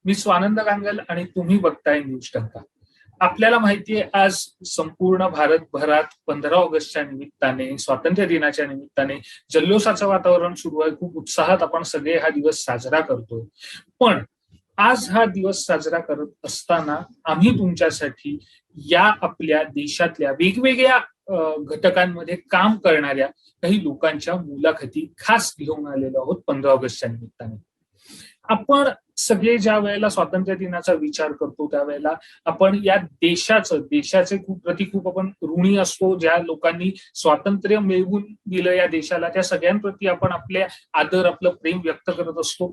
मी स्वानंद गांगल आणि तुम्ही बघताय न्यूज टंका. आपल्याला माहितीये आज संपूर्ण भारतभरात 15 ऑगस्टच्या निमित्ताने, स्वातंत्र्य दिनाच्या निमित्ताने जल्लोषाचं वातावरण सुरू आहे. खूप उत्साहात आपण सगळे हा दिवस साजरा करतोय. पण आज हा दिवस साजरा करत असताना आम्ही तुमच्यासाठी या आपल्या देशातल्या वेगवेगळ्या घटकांमध्ये काम करणाऱ्या काही लोकांच्या मुलाखती खास घेऊन आलेलो आहोत 15 ऑगस्टच्या निमित्ताने. आपण सगळे ज्या वेळेला स्वातंत्र्य दिनाचा विचार करतो त्यावेळेला आपण या देशाचे खूप आपण ऋणी असतो. ज्या लोकांनी स्वातंत्र्य मिळवून दिलं या देशाला, त्या सगळ्यांप्रती आपण आपले आदर, आपलं प्रेम व्यक्त करत असतो.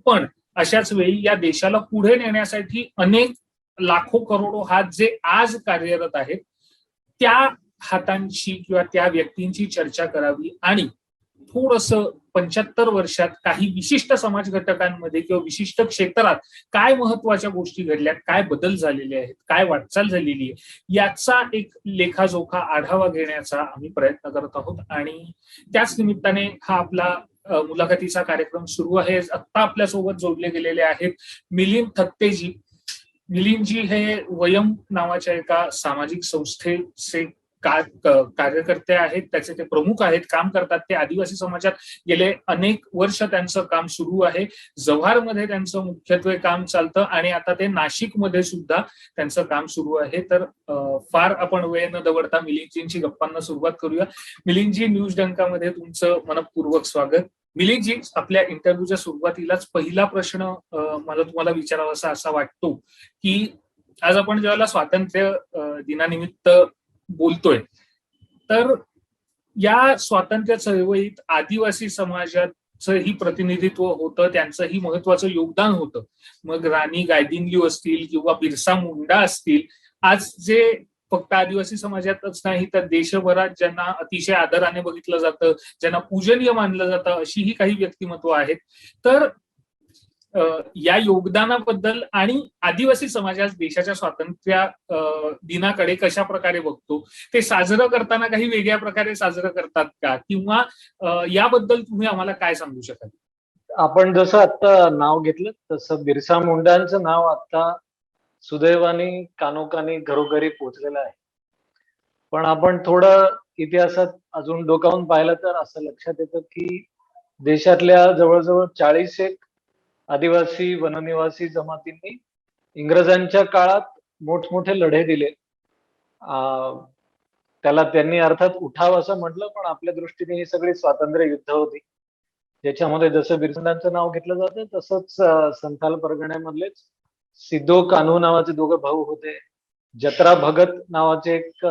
पण अशाच वेळी या देशाला पुढे नेण्यासाठी अनेक लाखो करोडो हात जे आज कार्यरत आहेत त्या हातांची किंवा त्या व्यक्तींची चर्चा करावी आणि थोडस 75 वर्षात काही विशिष्ट समाज घटकांमध्ये किंवा विशिष्ट क्षेत्रात काय महत्वाच्या गोष्टी घडल्यात, काय बदल झालेले आहेत, काय वाटचाल झालेली आहे, याचा एक लेखाजोखा आढावा घेण्याचा आम्ही प्रयत्न करत आहोत. आणि त्याच निमित्ताने हा आपला मुलाखतीचा कार्यक्रम सुरू आहे. आत्ता आपल्यासोबत जोडले गेलेले आहेत मिलिंद थत्तेजी. मिलिंदजी हे वयम नावाच्या एका सामाजिक संस्थेचे कार्यकर्ते आहेत. त्याचे ते प्रमुख आहेत, काम करतात. ते आदिवासी समाजात गेले अनेक वर्ष त्यांचं काम सुरू आहे. जव्हारमध्ये त्यांचं मुख्यत्वे काम चालतं आणि आता ते नाशिकमध्ये सुद्धा त्यांचं काम सुरू आहे. तर फार आपण वेळ न दवडता मिलिंदजींची गप्पांना सुरुवात करूया. मिलिंदजी, न्यूज डंकामध्ये तुमचं मनपूर्वक स्वागत. मिलिंदजी, आपल्या इंटरव्ह्यूच्या सुरुवातीलाच पहिला प्रश्न मला तुम्हाला विचारावासा असा वाटतो की आज आपण जेव्हा स्वातंत्र्य दिनानिमित्त बोलतोय तर या स्वातंत्र्य चळवळीत आदिवासी समाजाचंही प्रतिनिधित्व होतं, त्यांचंही महत्वाचं योगदान होतं. मग राणी गायदिन्ल्यू असतील किंवा बिरसा मुंडा असतील, आज जे फक्त आदिवासी समाजातच नाही तर देशभरात ज्यांना अतिशय आदराने बघितलं जातं, ज्यांना पूजनीय मानलं जातं, अशीही काही व्यक्तिमत्व आहेत. तर या योगदानाबद्दल आणि आदिवासी समाज देशाच्या स्वातंत्र्य दिनाकडे कशा प्रकारे बघतो, ते साजरं करताना काही वेगळ्या प्रकारे साजरं करतात का, किंवा याबद्दल तुम्ही आम्हाला काय सांगू शकाल? आपण जसं आता नाव घेतलं तसं बिरसा मुंडांचं नाव आता सुदैवाने कानोकानी घरोघरी पोहोचलेलं आहे. पण आपण थोडं इतिहासात अजून डोकावून पाहिलं तर असं लक्षात येतं की देशातल्या जवळजवळ 40 आदिवासी वननिवासी जमातींनी इंग्रजांच्या काळात मोठमोठे लढे दिले. त्याला त्यांनी अर्थात उठाव असं म्हटलं, पण आपल्या दृष्टीने ही सगळी स्वातंत्र्य युद्ध होती, ज्याच्यामध्ये जसं बिरसांचं नाव घेतलं जातं तसंच संथाल परगण्यामधलेच सिद्धो कान्हू नावाचे दोघं भाऊ होते. जत्रा भगत नावाचे एक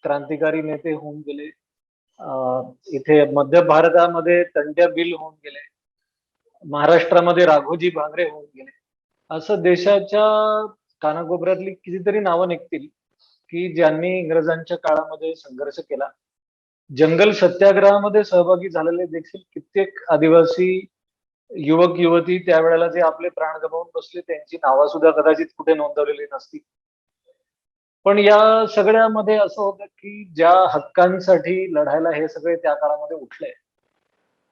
क्रांतिकारी नेते होऊन गेले. इथे मध्य भारतामध्ये तंट्या बिल होऊन गेले. महाराष्ट्रामध्ये राघोजी भांगरे होऊन गेले. असं देशाच्या कानाकोपऱ्यातली कितीतरी नावं निघतील की ज्यांनी इंग्रजांच्या काळामध्ये संघर्ष केला. जंगल सत्याग्रहामध्ये सहभागी झालेले देखील कित्येक आदिवासी युवक युवती त्यावेळेला जे आपले प्राण गमावून बसले, त्यांची नावं सुद्धा कदाचित कुठे नोंदवलेली नसतील. पण या सगळ्यामध्ये असं होतं की ज्या हक्कांसाठी लढायला हे सगळे त्या काळामध्ये उठले,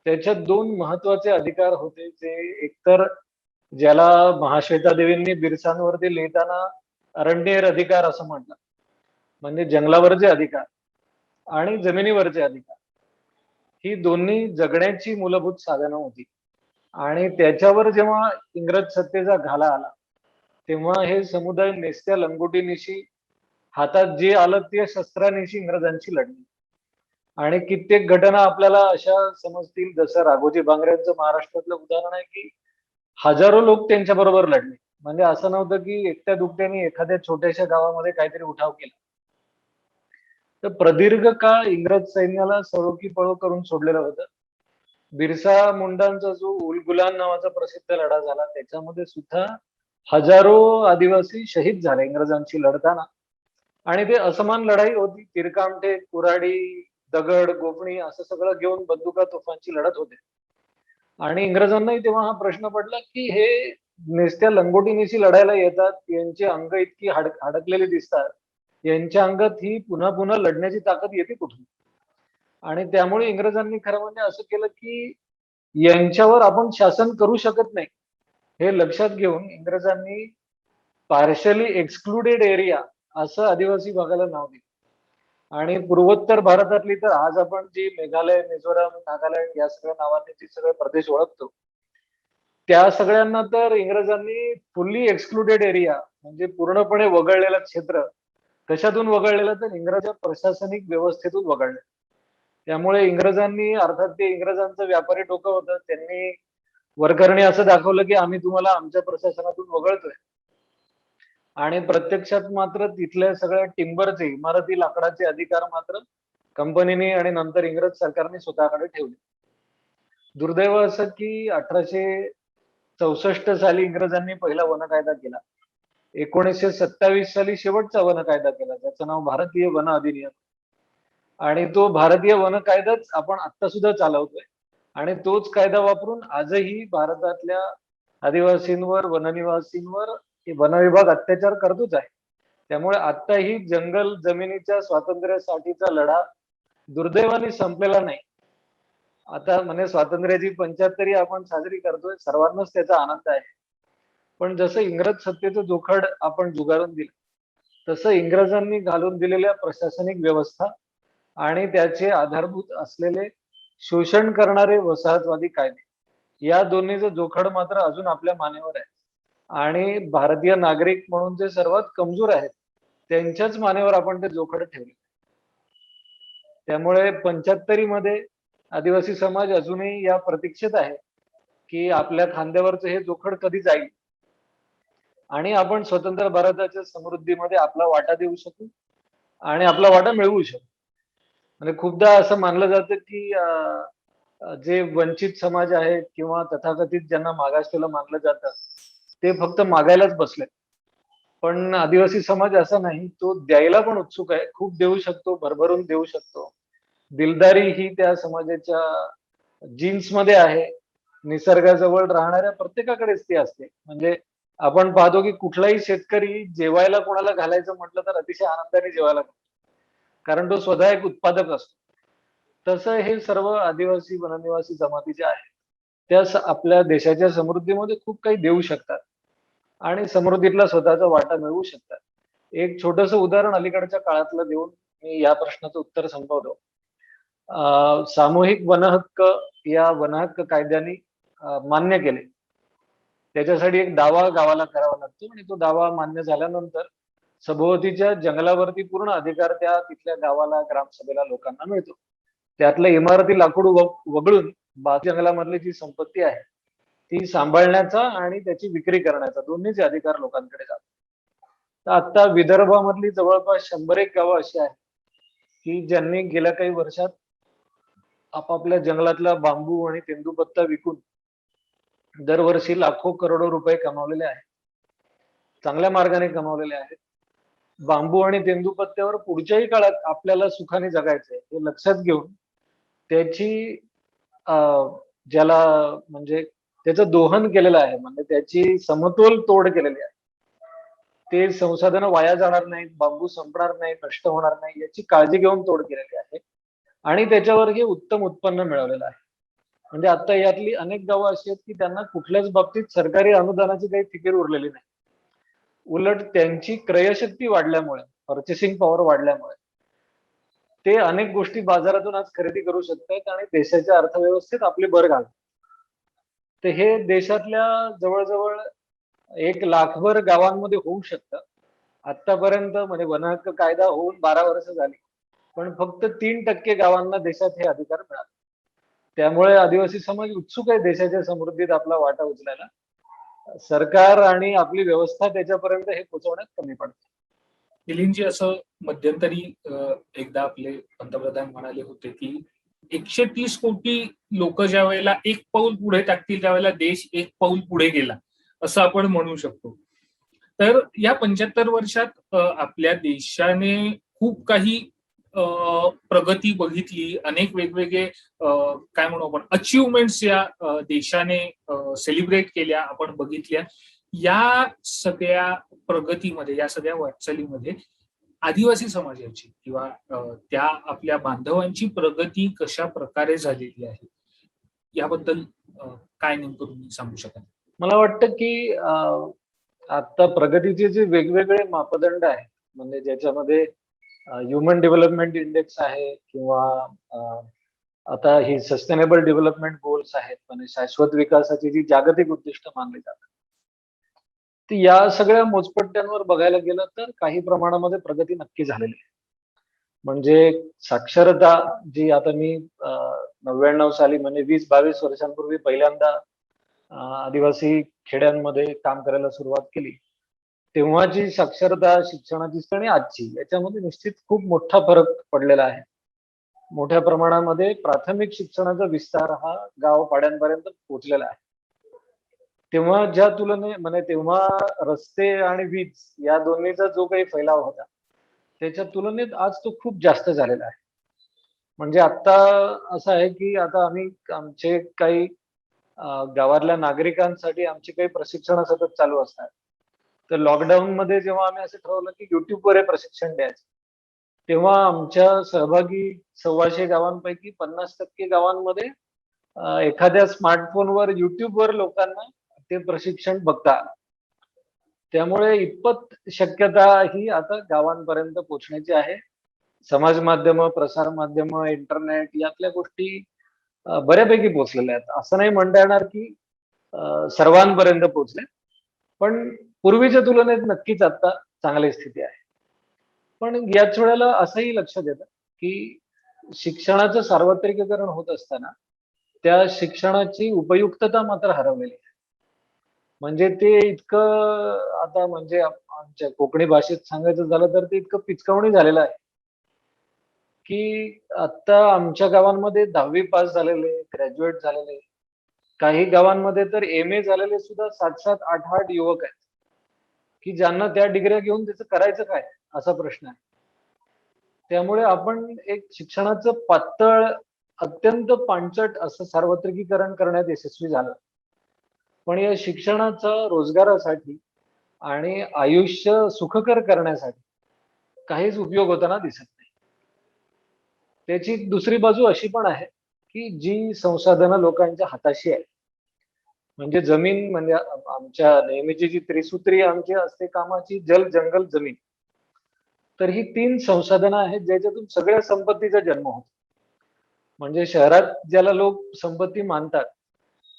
त्याच्यात 2 महत्वाचे अधिकार होते, जे एकतर ज्याला महाश्वेता देवींनी बिरसांवरती लिहिताना अरण्येर अधिकार असं म्हटलं, म्हणजे जंगलावरचे अधिकार आणि जमिनीवरचे अधिकार, ही दोन्ही जगण्याची मूलभूत साधनं होती. आणि त्याच्यावर जेव्हा इंग्रज सत्तेचा घाला आला तेव्हा हे समुदाय नेसत्या लंगोटीनिशी, हातात जे आलं ते शस्त्रानिशी इंग्रजांची लढली. आणि कित्येक घटना आपल्याला अशा समजतील, जसं राघोजी भांगरेंचं महाराष्ट्रातलं उदाहरण आहे की हजारो लोक त्यांच्या बरोबर लढले. म्हणजे असं नव्हतं की एकट्या दुकट्याने एखाद्या छोट्याशा गावामध्ये काहीतरी उठाव केला. तर प्रदीर्घ काळ इंग्रज सैन्याला सळो की पळो करून सोडलेलं होतं. बिरसा मुंडांचा जो उलगुलान नावाचा प्रसिद्ध लढा झाला, त्याच्यामध्ये सुद्धा हजारो आदिवासी शहीद झाले इंग्रजांशी लढताना. आणि ते असमान लढाई होती. तिरकामटे, कुऱ्हाडी, दगड, गोफणी असं सगळं घेऊन बंदुका तोफांची लढत होते. आणि इंग्रजांनाही तेव्हा हा प्रश्न पडला की हे नेसत्या लंगोटीनिशी लढायला येतात, यांची अंग इतकी हडकलेली दिसतात, यांच्या अंगात ही पुन्हा पुन्हा लढण्याची ताकद येते कुठून? आणि त्यामुळे इंग्रजांनी खरं म्हणजे असं केलं की यांच्यावर आपण शासन करू शकत नाही, हे लक्षात घेऊन इंग्रजांनी पार्शली एक्सक्लुडेड एरिया असं आदिवासी भागाला नाव दिलं. आणि पूर्वोत्तर भारतातली तर आज आपण जी मेघालय, मिझोराम, नागालँड या सगळ्या नावाने जी सगळे प्रदेश ओळखतो, त्या सगळ्यांना तर इंग्रजांनी फुल्ली एक्सक्लुडेड एरिया म्हणजे पूर्णपणे वगळलेलं क्षेत्र, कशातून वगळलेलं तर इंग्रज प्रशासनिक व्यवस्थेतून वगळलं. त्यामुळे इंग्रजांनी, अर्थात ते इंग्रजांचं व्यापारी डोकं होतं, त्यांनी वरकरणी असं दाखवलं की आम्ही तुम्हाला आमच्या प्रशासनातून वगळतोय, आणि प्रत्यक्षात मात्र तिथल्या सगळ्या टिंबरचे, इमारती, लाकडाचे अधिकार मात्र कंपनीने आणि नंतर इंग्रज सरकारने स्वतःकडे ठेवले. दुर्दैव असं की 1864 साली इंग्रजांनी पहिला वन कायदा केला. 1927 साली शेवटचा वन कायदा केला, त्याचं नाव भारतीय वन अधिनियम. आणि तो भारतीय वन कायदाच आपण आता सुद्धा चालवतोय. आणि तोच कायदा वापरून आजही भारतातल्या आदिवासींवर, वननिवासींवर वन विभाग अत्याचार करतोच आहे. त्यामुळे आताही जंगल जमिनीच्या स्वातंत्र्यासाठीचा लढा दुर्दैवाने संपलेला नाही. आता म्हणजे स्वातंत्र्याची 75वी आपण साजरी करतोय, सर्वांनाच त्याचा आनंद आहे. पण जसं इंग्रज सत्तेचं जोखड आपण झुगारून दिलं, तसं इंग्रजांनी घालून दिलेल्या प्रशासनिक व्यवस्था आणि त्याचे आधारभूत असलेले शोषण करणारे वसाहतवादी कायदे, या दोन्हीचं जोखड मात्र अजून आपल्या मानेवर आहे. आणि भारतीय नागरिक म्हणून जे सर्वात कमजोर आहेत, त्यांच्याच मानेवर आपण ते जोखड ठेवले. त्यामुळे 75 मध्ये आदिवासी समाज अजूनही या प्रतीक्षेत आहे की आपल्या खांद्यावरचं हे जोखड कधी जाईल आणि आपण स्वतंत्र भारताच्या समृद्धीमध्ये आपला वाटा देऊ शकू आणि आपला वाटा मिळवू शकू. म्हणजे खूपदा असं मानलं जातं की जे वंचित समाज आहेत किंवा तथाकथित ज्यांना मागासलेलं मानलं जातं, ते फक्त मागायलाच बसले. पण आदिवासी समाज असा नाही, तो द्यायला पण उत्सुक आहे, खूप देऊ शकतो, भरभरून देऊ शकतो. दिलदारी ही त्या समाजाच्या जीन्स मध्ये आहे. निसर्गाजवळ राहणाऱ्या प्रत्येकाकडेच ती असते. म्हणजे आपण पाहतो की कुठलाही शेतकरी जेवायला कोणाला घालायचं म्हटलं तर अतिशय आनंदाने जेवायला घालतो, कारण तो स्वतः एक उत्पादक असतो. तसं हे सर्व आदिवासी वननिवासी जमाती ज्या आहेत, त्या आपल्या देशाच्या समृद्धीमध्ये खूप काही देऊ शकतात आणि समृद्धीतला स्वतःचा वाटा मिळवू शकतात. एक छोटस उदाहरण अलीकडच्या काळातलं देऊन मी या प्रश्नाचं उत्तर संपवतो. सामूहिक वनहक्क या वनहक्क कायद्याने मान्य केले. त्याच्यासाठी एक दावा गावाला करावा लागतो आणि तो दावा मान्य झाल्यानंतर सभोवतीच्या जंगलावरती पूर्ण अधिकार त्या तिथल्या गावाला, ग्रामसभेला, लोकांना मिळतो. त्यातल्या इमारती, लाकूड वगळून बाकी जंगलामधली जी संपत्ती आहे ती सांभाळण्याचा आणि त्याची विक्री करण्याचा दोन्हीचे अधिकार लोकांकडे जातात. तर आता विदर्भामधली जवळपास 100 गावं अशी आहेत की ज्यांनी गेल्या काही वर्षात आपापल्या जंगलातला बांबू आणि तेंदूपत्ता विकून दरवर्षी लाखो करोडो रुपये कमावलेले आहेत, चांगल्या मार्गाने कमावलेले आहेत. बांबू आणि तेंदूपत्त्यावर पुढच्याही काळात आपल्याला सुखाने जगायचंय हे लक्षात घेऊन त्याची ज्याला म्हणजे त्याचं दोहन केलेलं आहे, म्हणजे त्याची समतोल तोड केलेली आहे. ते संसाधनं वाया जाणार नाहीत, बांबू संपणार नाही, नष्ट होणार नाही, याची काळजी घेऊन तोड केलेली आहे आणि त्याच्यावर हे उत्तम उत्पन्न मिळवलेलं आहे. म्हणजे आता यातली अनेक गावं अशी आहेत की त्यांना कुठल्याच बाबतीत सरकारी अनुदानाची काही फिकीर उरलेली नाही. उलट त्यांची क्रयशक्ती वाढल्यामुळे, पर्चेसिंग पॉवर वाढल्यामुळे ते अनेक गोष्टी बाजारातून आज खरेदी करू शकतात आणि देशाच्या अर्थव्यवस्थेत आपली भर घालतात. तर हे देशातल्या जवळजवळ 1 लाखभर गावांमध्ये होऊ शकतं. आतापर्यंत म्हणजे वनहक्क कायदा होऊन 12 वर्ष झाली, पण फक्त 3% गावांना देशात हे अधिकार मिळाले. त्यामुळे आदिवासी समाज उत्सुक आहे देशाच्या समृद्धीत आपला वाटा उचलायला. सरकार आणि आपली व्यवस्था त्याच्यापर्यंत हे पोहोचवण्यात कमी पडते. मिलिंदजी, असं मध्यंतरी एकदा आपले पंतप्रधान म्हणाले होते की 130 कोटी लोक ज्या वेळेला एक पाऊल पुढे टाकतील त्यावेळेला देश एक पाऊल पुढे गेला, असं आपण म्हणू शकतो. तर या 75 वर्षात आपल्या देशाने खूप काही प्रगती बघितली, अनेक वेगवेगळे काय म्हणू आपण अचिव्हमेंट्स या देशाने सेलिब्रेट केल्या, आपण बघितल्या. या सगळ्या प्रगतीमध्ये, या सगळ्या वाटचालीमध्ये आदिवासी समाजाची किंवा त्या आपल्या बांधवांची प्रगती कशा प्रकारे झालेली आहे याबद्दल काय नेमकं तुम्ही सांगू शकाल? मला वाटतं की आता प्रगतीचे जे वेगवेगळे मापदंड आहेत, म्हणजे ज्याच्यामध्ये ह्युमन डेव्हलपमेंट इंडेक्स आहे किंवा आता ही सस्टेनेबल डेव्हलपमेंट गोल्स आहेत, म्हणजे शाश्वत विकासाची जी जागतिक उद्दिष्ट मानली जातात, ती या सगळ्या मोजपट्ट्यांवर बघायला गेलं तर काही प्रमाणामध्ये प्रगती नक्की झालेली आहे. म्हणजे साक्षरता जी आता मी 99 साली म्हणजे 20-22 वर्षांपूर्वी पहिल्यांदा आदिवासी खेड्यांमध्ये काम करायला सुरुवात केली, तेव्हाची साक्षरता शिक्षणाची आणि आजची याच्यामध्ये निश्चित खूप मोठा फरक पडलेला आहे. मोठ्या प्रमाणामध्ये प्राथमिक शिक्षणाचा विस्तार हा गाव पाड्यांपर्यंत पोहोचलेला आहे. तेव्हा ज्या तुलने म्हणजे तेव्हा रस्ते आणि वीज या दोन्हीचा जो काही फैलाव होता, त्याच्या तुलनेत आज तो खूप जास्त झालेला आहे. म्हणजे आता असं आहे की आता आम्ही आमचे काही गावातल्या नागरिकांसाठी आमची काही प्रशिक्षण सतत चालू असतात. तर लॉकडाऊन मध्ये जेव्हा आम्ही असं ठरवलं की युट्यूबवर हे प्रशिक्षण द्यायचं, तेव्हा आमच्या सहभागी 1,200 गावांपैकी 50% गावांमध्ये एखाद्या स्मार्टफोनवर युट्यूबवर लोकांना ते प्रशिक्षण बघता आलं. त्यामुळे इतपत शक्यता ही आता गावांपर्यंत पोहोचण्याची आहे. समाज माध्यम, प्रसार माध्यम, इंटरनेट यातल्या गोष्टी बऱ्यापैकी पोहोचलेल्या आहेत. असं नाही म्हणता येणार की सर्वांपर्यंत पोहोचले, पण पूर्वीच्या तुलनेत नक्कीच आता चांगली स्थिती आहे. पण याच वेळेला असंही लक्षात येतं की शिक्षणाचं सार्वत्रिकीकरण होत असताना त्या शिक्षणाची उपयुक्तता मात्र हरवलेली आहे. म्हणजे ते इतकं आता म्हणजे आमच्या कोकणी भाषेत सांगायचं झालं तर ते इतकं पिचकावणी झालेलं आहे की आता आमच्या गावांमध्ये 10वी पास झालेले, ग्रॅज्युएट झालेले, काही गावांमध्ये तर MA झालेले सुद्धा 7-7, 8-8 युवक आहेत की ज्यांना त्या डिग्र्या घेऊन त्याचं करायचं काय असा प्रश्न आहे. त्यामुळे आपण एक शिक्षणाचं पातळ, अत्यंत पाणचट असं सार्वत्रिकीकरण करण्यात यशस्वी झालं. पण या शिक्षणाचा रोजगारासाठी आणि आयुष्य सुखकर करण्यासाठी काहीच उपयोग होताना दिसत नाही. त्याची दुसरी बाजू अशी पण आहे की जी संसाधनं लोकांच्या हाताशी आहेत, म्हणजे जमीन, म्हणजे आमच्या नेहमीची जी त्रिसूत्री आमची असते कामाची, जल, जंगल, जमीन, तर ही 3 संसाधनं आहेत ज्याच्यातून सगळ्या संपत्तीचा जन्म होतो. म्हणजे शहरात ज्याला लोक संपत्ती मानतात,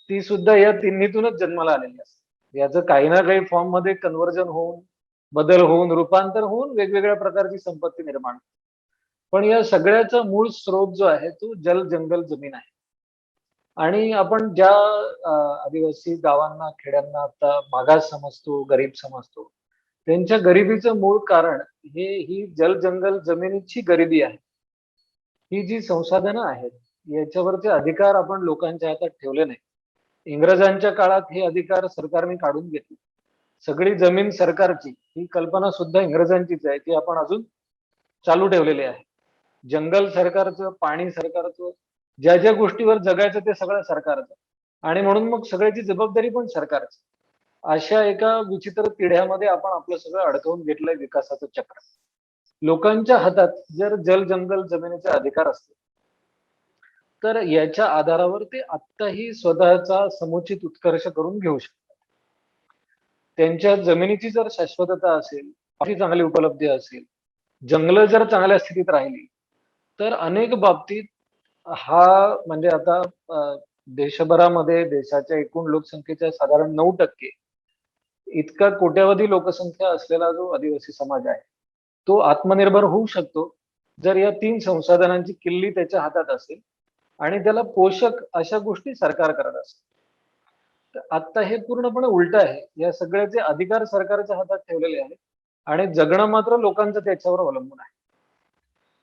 ती सुद्धा या तिन्हीतूनच जन्माला आलेली असते. याचं काही ना काही फॉर्म मध्ये कन्व्हर्जन होऊन, बदल होऊन, रूपांतर होऊन वेगवेगळ्या प्रकारची संपत्ती निर्माण होते. पण या सगळ्याचा मूळ स्रोत जो आहे तो जल, जंगल, जमीन आहे. आणि आपण ज्या आदिवासी गावांना, खेड्यांना आता मागास समजतो, गरीब समजतो, त्यांच्या गरिबीचं मूळ कारण ही जल, जंगल, जमिनीची गरिबी आहे. ही जी संसाधनं आहेत, याच्यावरचे अधिकार आपण लोकांच्या हातात ठेवले नाही. इंग्रजांच्या काळात हे अधिकार सरकारने काढून घेतले. सगळी जमीन सरकारची ही कल्पना सुद्धा इंग्रजांचीच आहे, ती आपण अजून चालू ठेवलेली आहे. जंगल सरकारचं, पाणी सरकारचं, ज्या ज्या गोष्टीवर जगायचं ते सगळं सरकारचं, आणि म्हणून मग सगळ्याची जबाबदारी पण सरकारची. अशा एका विचित्र तिढ्यामध्ये आपण आपलं सगळं अडकवून घेतलंय विकासाचं चक्र. लोकांच्या हातात जर जल, जंगल, जमिनीचे अधिकार असतील, तर याच्या आधारावर ते आत्ताही स्वतःचा समुचित उत्कर्ष करून घेऊ शकतात. त्यांच्या जमिनीची जर शाश्वतता असेल, पाण्याची चांगली उपलब्धी असेल, जंगलं जर चांगल्या स्थितीत राहिली, तर अनेक बाबतीत हा म्हणजे आता देशभरामध्ये देशाच्या एकूण लोकसंख्येच्या साधारण 9% इतका कोट्यावधी लोकसंख्या असलेला जो आदिवासी समाज आहे, तो आत्मनिर्भर होऊ शकतो जर या 3 संसाधनांची किल्ली त्याच्या हातात असेल आणि त्याला पोषक अशा गोष्टी सरकार करत असेल. तर आता हे पूर्णपणे उलट आहे. या सगळ्याचे अधिकार सरकारच्या हातात ठेवलेले आहेत आणि जगणं मात्र लोकांचं त्याच्यावर अवलंबून आहे.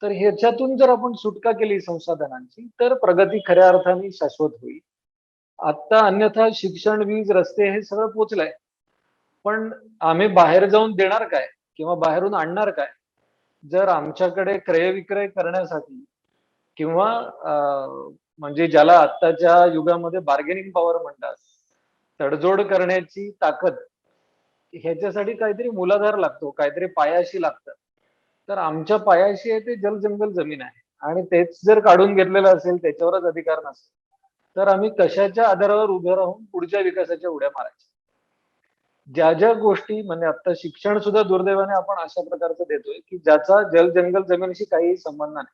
तर ह्याच्यातून जर आपण सुटका केली संसाधनांची, तर प्रगती खऱ्या अर्थाने शाश्वत होईल. आता अन्यथा शिक्षण, वीज, रस्ते हे सगळं पोचलंय, पण आम्ही बाहेर जाऊन देणार काय किंवा बाहेरून आणणार काय? जर आमच्याकडे क्रय विक्रय करण्यासाठी किंवा म्हणजे ज्याला आत्ताच्या युगामध्ये बार्गेनिंग पॉवर म्हणतात, तडजोड करण्याची ताकद, ह्याच्यासाठी काहीतरी मूलाधार लागतो, काहीतरी पायाशी लागतं. तर आमच्या पायाशी आहे ते जल, जंगल, जमीन आहे, आणि तेच जर काढून घेतलेलं असेल, त्याच्यावरच अधिकार नसेल, तर आम्ही कशाच्या आधारावर उभे राहून पुढच्या विकासाच्या उड्या मारायच्या. ज्या ज्या गोष्टी म्हणजे आता शिक्षण सुद्धा दुर्दैवाने आपण अशा प्रकारचं देतोय की ज्याचा जल जंगल जमिनीशी काही संबंध नाही.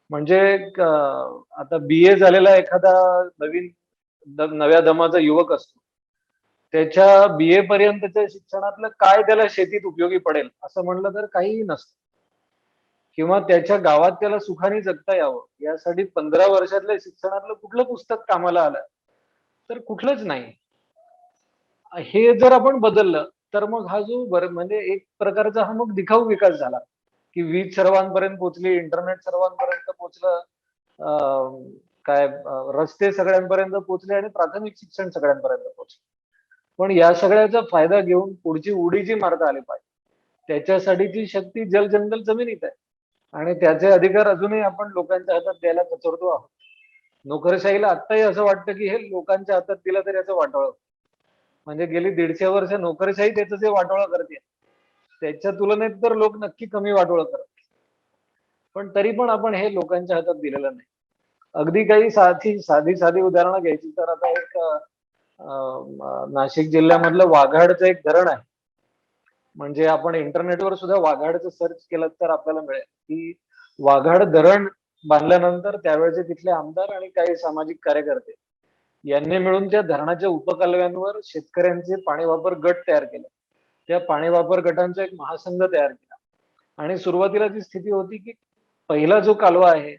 म्हणजे आता BA झालेला एखादा नवीन नव्या दमाचा युवक असतो, त्याच्या BA पर्यंतच्या शिक्षणातलं काय त्याला शेतीत उपयोगी पडेल असं म्हणलं तर काहीही नसतं. किंवा त्याच्या गावात त्याला सुखाने जगता यावं यासाठी 15 वर्षातल्या शिक्षणातलं कुठलं पुस्तक कामाला आलं तर कुठलंच नाही. हे जर आपण बदललं तर मग हा जो म्हणजे एक प्रकारचा हा मग दिखाऊ विकास झाला की वीज सर्वांपर्यंत पोहोचली, इंटरनेट सर्वांपर्यंत पोहोचलं, रस्ते सगळ्यांपर्यंत पोहोचले आणि प्राथमिक शिक्षण सगळ्यांपर्यंत पोहोचले. पण या सगळ्याचा फायदा घेऊन पुढची उडी जी मारता आली पाहिजे त्याच्यासाठीची शक्ती जल जंगल जमिनीत आहे आणि त्याचे अधिकार अजूनही आपण लोकांच्या हातात द्यायला कचरतो आहोत. नोकरशाहीला आत्ताही असं वाटतं की हे लोकांच्या हातात दिलं तर याचं वाटोळं. म्हणजे गेली 150 वर्ष नोकरशाही त्याचं जे वाटोळं करते त्याच्या तुलनेत तर लोक नक्की कमी वाटोळं करतात. पण तरी पण आपण हे लोकांच्या हातात दिलेलं नाही. अगदी काही साधी उदाहरणं घ्यायची तर आता एक नाशिक जिल्ह्यामधलं वाघाडचं एक धरण आहे. म्हणजे आपण इंटरनेटवर सुद्धा वाघाडचं सर्च केलं तर आपल्याला मिळेल की वाघाड धरण बांधल्यानंतर त्यावेळेचे तिथले आमदार आणि काही सामाजिक कार्यकर्ते यांनी मिळून त्या धरणाच्या उपकालव्यांवर शेतकऱ्यांचे पाणी वापर गट तयार केले. त्या पाणी वापर गटांचा एक महासंघ तयार केला आणि सुरुवातीला जी स्थिती होती की पहिला जो कालवा आहे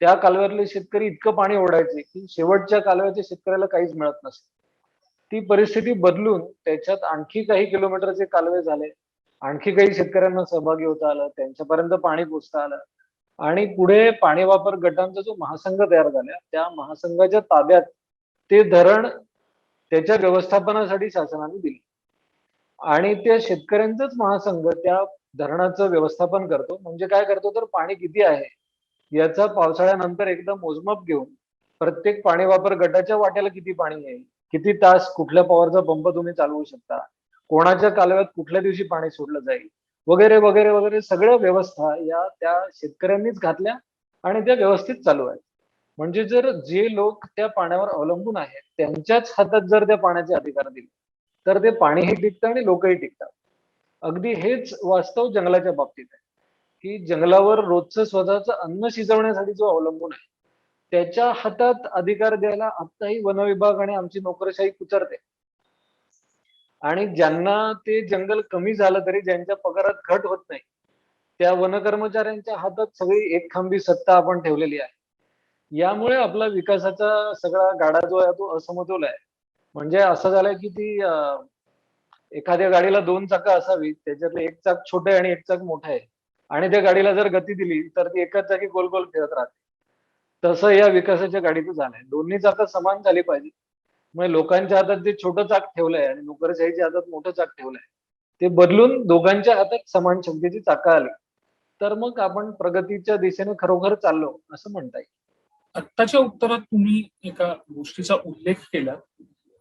त्या कालव्यातले शेतकरी इतकं पाणी ओढायचे की शेवटच्या कालव्याच्या शेतकऱ्याला काहीच मिळत नसे. ती परिस्थिती बदलून त्याच्यात आणखी काही किलोमीटरचे कालवे झाले, आणखी काही शेतकऱ्यांना सहभागी होता आलं, त्यांच्यापर्यंत पाणी पोचता आलं आणि पुढे पाणी वापर गटांचा जो महासंघ तयार झाला त्या महासंघाच्या ताब्यात ते धरण त्याच्या व्यवस्थापनासाठी शासनाने दिले आणि त्या शेतकऱ्यांचाच महासंघ त्या धरणाचं व्यवस्थापन करतो. म्हणजे काय करतो तर पाणी किती आहे याचा पावसाळ्यानंतर एकदा मोजमाप घेऊन प्रत्येक पाणी वापर गटाच्या वाट्याला किती पाणी आहे, किती तास कुठल्या पॉवरचा पंप तुम्ही चालवू शकता, कोणाच्या कालव्यात कुठल्या दिवशी पाणी सोडलं जाईल वगैरे वगैरे वगैरे सगळ्या व्यवस्था या त्या शेतकऱ्यांनीच घातल्या आणि त्या व्यवस्थित चालू आहेत. म्हणजे जर जे लोक त्या पाण्यावर अवलंबून आहेत त्यांच्याच हातात जर त्या पाण्याचे अधिकार दिले तर ते पाणीही टिकतं आणि लोकही टिकतात. अगदी हेच वास्तव जंगलाच्या बाबतीत आहे की जंगलावर रोजचं स्वतःचं अन्न शिजवण्यासाठी जो अवलंबून आहे त्याच्या हातात अधिकार द्यायला आत्ताही वन विभाग आणि आमची नोकरशाही कुचरते. आणि ज्यांना ते जंगल कमी झालं तरी ज्यांच्या पगारात घट होत नाही त्या वन कर्मचाऱ्यांच्या हातात सगळी एकखांबी सत्ता आपण ठेवलेली आहे. यामुळे आपला विकासाचा सगळा गाडा जो आहे तो असमतोल आहे. म्हणजे असं झालंय की ती एखाद्या गाडीला 2 चाकं असावी त्याच्यातलं एक चाक छोटं आहे आणि एक चाक मोठं आहे आणि त्या गाडीला जर गती दिली तर ती एकाच जागी गोल गोल फिरत राहते. तसं या विकासाच्या गाडीचं झालंय. दोन्ही चाकं समान झाली पाहिजे. मग लोकांच्या हातात जे छोटं चाक ठेवलंय आणि नोकरशाहीच्या हातात मोठं चाक ठेवलंय ते बदलून दोघांच्या हातात समान क्षमतेची चाकं आली तर मग आपण प्रगतीच्या दिशेने खरोखर चाललो असं म्हणता येईल. आत्ताच्या उत्तरात तुम्ही एका गोष्टीचा उल्लेख केला.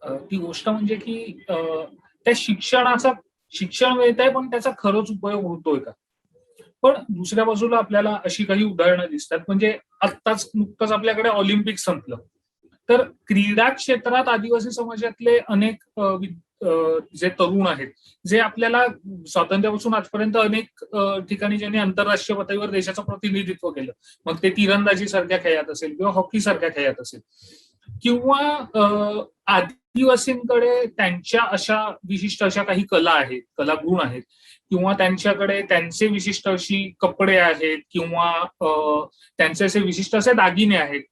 ती गोष्ट म्हणजे की त्या शिक्षण मिळत आहे पण त्याचा खरंच उपयोग होतोय का? पण दुसऱ्या बाजूला आपल्याला अशी काही उदाहरणं दिसतात. म्हणजे आत्ताच नुकतंच आपल्याकडे ऑलिम्पिक संपलं. तर क्रीडा क्षेत्रात आदिवासी समाजातले अनेक जे तरुण आहेत, जे आपल्याला स्वातंत्र्यापासून आजपर्यंत अनेक ठिकाणी ज्यांनी आंतरराष्ट्रीय पातळीवर देशाचं प्रतिनिधित्व केलं, मग ते तिरंदाजी सारख्या खेळात असेल किंवा हॉकी सारख्या खेळात असेल किंवा आदिवासींकडे त्यांच्या अशा विशिष्ट अशा काही कला आहेत, कलागुण आहेत किंवा त्यांच्याकडे त्यांचे विशिष्ट अशी कपडे आहेत किंवा त्यांचे असे विशिष्ट असे दागिने आहेत.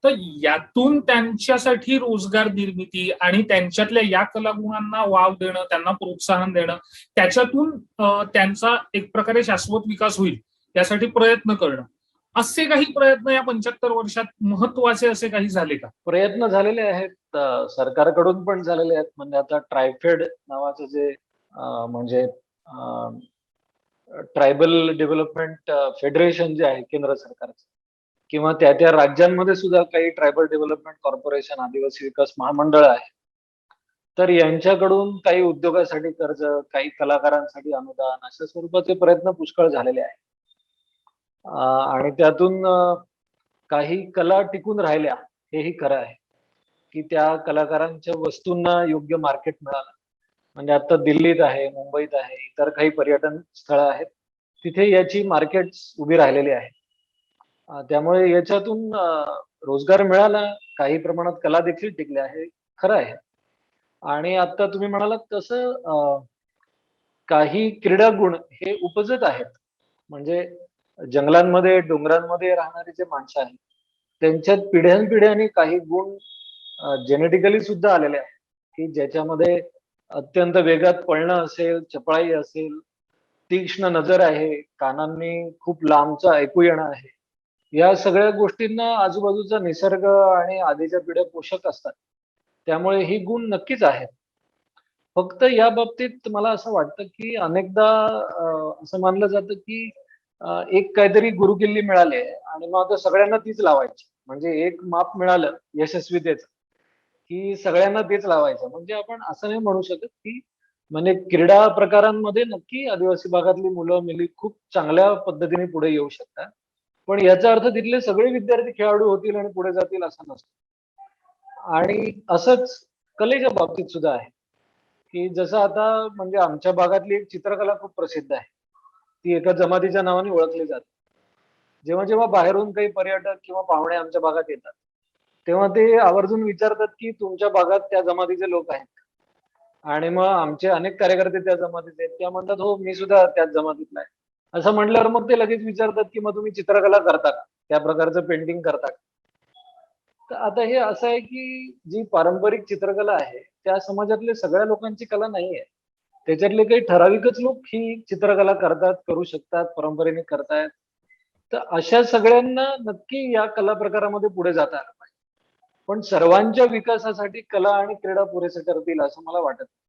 तर यातून त्यांच्यासाठी रोजगार निर्मिती आणि त्यांच्यातल्या या कलागुणांना वाव देणं, त्यांना प्रोत्साहन देणं, त्याच्यातून त्यांचा एक प्रकारे शाश्वत विकास होईल यासाठी प्रयत्न करणं, असे काही प्रयत्न या 75 वर्षात महत्वाचे असे काही झाले का? प्रयत्न झालेले आहेत, सरकारकडून पण झालेले आहेत. म्हणजे आता ट्रायफेड नावाचं जे म्हणजे ट्रायबल डेव्हलपमेंट फेडरेशन जे आहे केंद्र सरकारचं किंवा त्या राज्यांमध्ये सुद्धा काही ट्रायबल डेव्हलपमेंट कॉर्पोरेशन आदिवासी विकास महामंडळ आहे. तर यांच्याकडून काही उद्योगासाठी कर्ज, काही कलाकारांसाठी अनुदान अशा स्वरूपाचे प्रयत्न पुष्कळ झालेले आहेत आणि त्यातून काही कला टिकून राहिल्या हेही खरं आहे की त्या कलाकारांच्या वस्तूंना योग्य मार्केट मिळालं. म्हणजे आता दिल्लीत आहे, मुंबईत आहे, इतर काही पर्यटन स्थळं आहेत, तिथे याची मार्केट्स उभी राहिलेली आहे. त्यामुळे याच्यातून रोजगार मिळाला, काही प्रमाणात कला देखील टिकल्या, हे खरं आहे. आणि आता तुम्ही म्हणालात तसं काही क्रीडा गुण हे उपजत आहेत. म्हणजे जंगलांमध्ये, डोंगरांमध्ये राहणारी जे माणसं आहेत, त्यांच्यात पिढ्यानपिढ्यांनी काही गुण जेनेटिकली सुद्धा आलेले आहेत, की ज्याच्यामध्ये अत्यंत वेगात पळणं असेल, चपळाई असेल, तीक्ष्ण नजर आहे, कानांनी खूप लांबचं ऐकू येणं आहे. या सगळ्या गोष्टींना आजूबाजूचा निसर्ग आणि आधीच्या पिढ्या पोषक असतात. त्यामुळे ही गुण नक्कीच आहेत. फक्त या बाबतीत मला असं वाटतं, की अनेकदा असं मानलं जातं, की एक काहीतरी गुरुकिल्ली मिळाली आहे आणि मग आता सगळ्यांना तीच लावायची. म्हणजे एक माप मिळालं यशस्वीतेचं, की सगळ्यांना तेच लावायचं. म्हणजे आपण असं नाही म्हणू शकत, की म्हणजे क्रीडा प्रकारांमध्ये नक्की आदिवासी भागातली मुलं-मुली खूप चांगल्या पद्धतीने पुढे येऊ शकतात. पण याचा अर्थ तिथले सगळे विद्यार्थी खेळाडू होतील आणि पुढे जातील असं नसतं. आणि असंच कलेच्या बाबतीत सुद्धा आहे, की जसं आता म्हणजे आमच्या भागातली एक चित्रकला खूप प्रसिद्ध आहे. ती एका जमातीच्या नावाने ओळखली जाते. जेव्हा जेव्हा बाहेरून काही पर्यटक किंवा पाहुणे आमच्या भागात येतात, तेव्हा ते आवर्जून विचारतात, की तुमच्या भागात त्या जमातीचे लोक आहेत का? आणि मग आमचे अनेक कार्यकर्ते त्या जमातीचे आहेत. त्या म्हणतात, "हो, मी सुद्धा त्याच जमातीतला आहे." असं म्हटल्यावर मग ते लगेच विचारतात, की "मग तुम्ही चित्रकला करता का? त्या प्रकारचं पेंटिंग करता का?" तर आता हे असं आहे, की जी पारंपरिक चित्रकला आहे, त्या समाजातल्या सगळ्या लोकांची कला नाहीये. त्याच्यातले काही ठराविकच लोक ही चित्रकला करतात, करू शकतात, परंपरेने करतायत. तर अशा सगळ्यांना नक्की या कला प्रकारामध्ये पुढे जाता आलं पाहिजे. पण सर्वांच्या विकासासाठी कला आणि क्रीडा पुरेसे ठरतील असं मला वाटत नाही.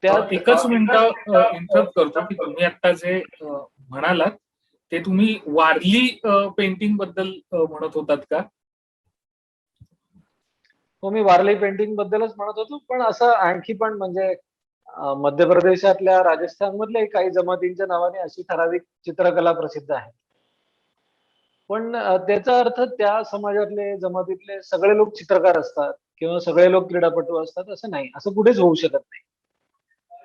त्यात एकच मिनिटं इंटरप्ट करतो की तुम्ही आता जे म्हणालात ते तुम्ही वारली पेंटिंग बद्दल म्हणत होतात का? हो, मी वारली पेंटिंग बद्दलच म्हणत होतो. पण असं आणखी पण म्हणजे मध्य प्रदेशातल्या, राजस्थानमधल्या काही जमातींच्या नावाने अशी ठराविक चित्रकला प्रसिद्ध आहे. पण त्याचा अर्थ त्या समाजातले, जमातीतले सगळे लोक चित्रकार असतात किंवा सगळे लोक क्रीडापटू असतात असं नाही. असं कुठेच होऊ शकत नाही.